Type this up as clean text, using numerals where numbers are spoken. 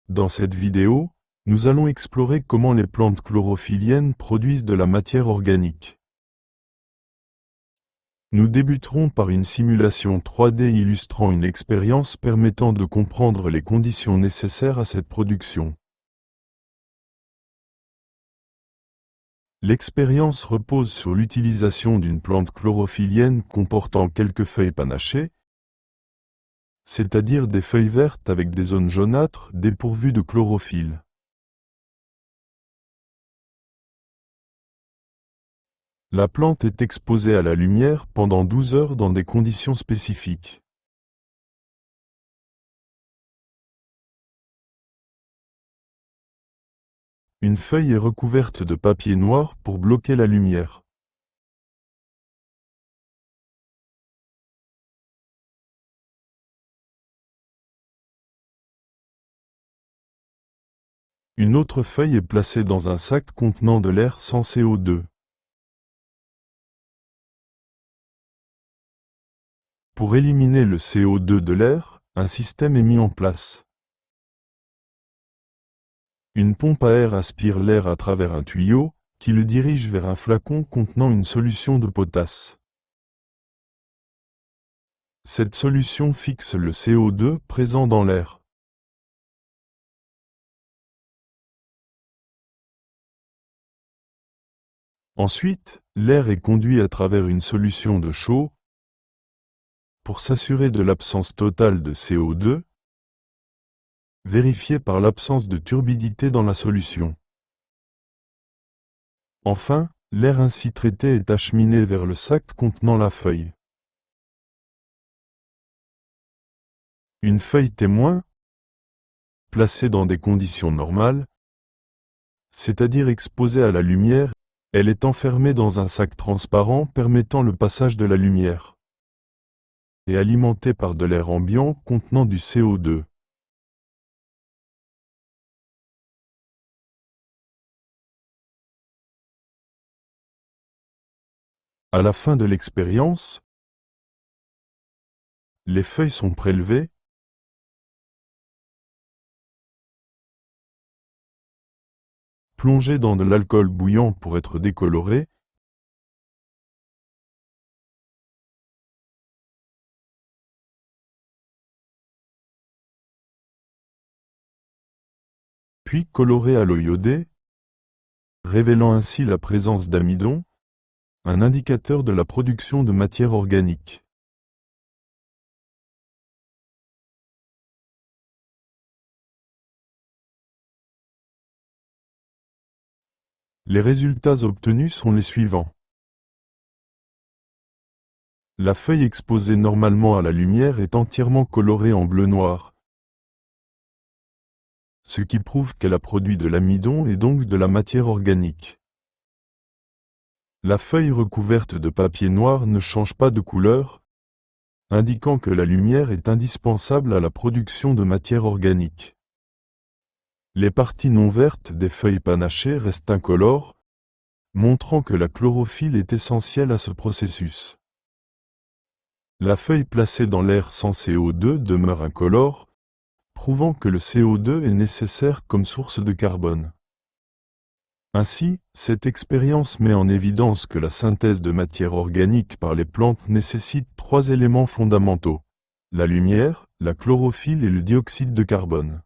Dans cette vidéo, nous allons explorer comment les plantes chlorophylliennes produisent de la matière organique. Nous débuterons par une simulation 3D illustrant une expérience permettant de comprendre les conditions nécessaires à cette production. L'expérience repose sur l'utilisation d'une plante chlorophyllienne comportant quelques feuilles panachées, c'est-à-dire des feuilles vertes avec des zones jaunâtres dépourvues de chlorophylle. La plante est exposée à la lumière pendant 12 heures dans des conditions spécifiques. Une feuille est recouverte de papier noir pour bloquer la lumière. Une autre feuille est placée dans un sac contenant de l'air sans CO2. Pour éliminer le CO2 de l'air, un système est mis en place. Une pompe à air aspire l'air à travers un tuyau, qui le dirige vers un flacon contenant une solution de potasse. Cette solution fixe le CO2 présent dans l'air. Ensuite, l'air est conduit à travers une solution de chaux pour s'assurer de l'absence totale de CO2, vérifiée par l'absence de turbidité dans la solution. Enfin, l'air ainsi traité est acheminé vers le sac contenant la feuille. Une feuille témoin, placée dans des conditions normales, c'est-à-dire exposée à la lumière, elle est enfermée dans un sac transparent permettant le passage de la lumière et alimentée par de l'air ambiant contenant du CO2. À la fin de l'expérience, les feuilles sont prélevées, plongées dans de l'alcool bouillant pour être décolorées, puis colorées à l'eau iodée, révélant ainsi la présence d'amidon, un indicateur de la production de matière organique. Les résultats obtenus sont les suivants. La feuille exposée normalement à la lumière est entièrement colorée en bleu-noir, ce qui prouve qu'elle a produit de l'amidon et donc de la matière organique. La feuille recouverte de papier noir ne change pas de couleur, indiquant que la lumière est indispensable à la production de matière organique. Les parties non vertes des feuilles panachées restent incolores, montrant que la chlorophylle est essentielle à ce processus. La feuille placée dans l'air sans CO2 demeure incolore, prouvant que le CO2 est nécessaire comme source de carbone. Ainsi, cette expérience met en évidence que la synthèse de matière organique par les plantes nécessite 3 éléments fondamentaux: la lumière, la chlorophylle et le dioxyde de carbone.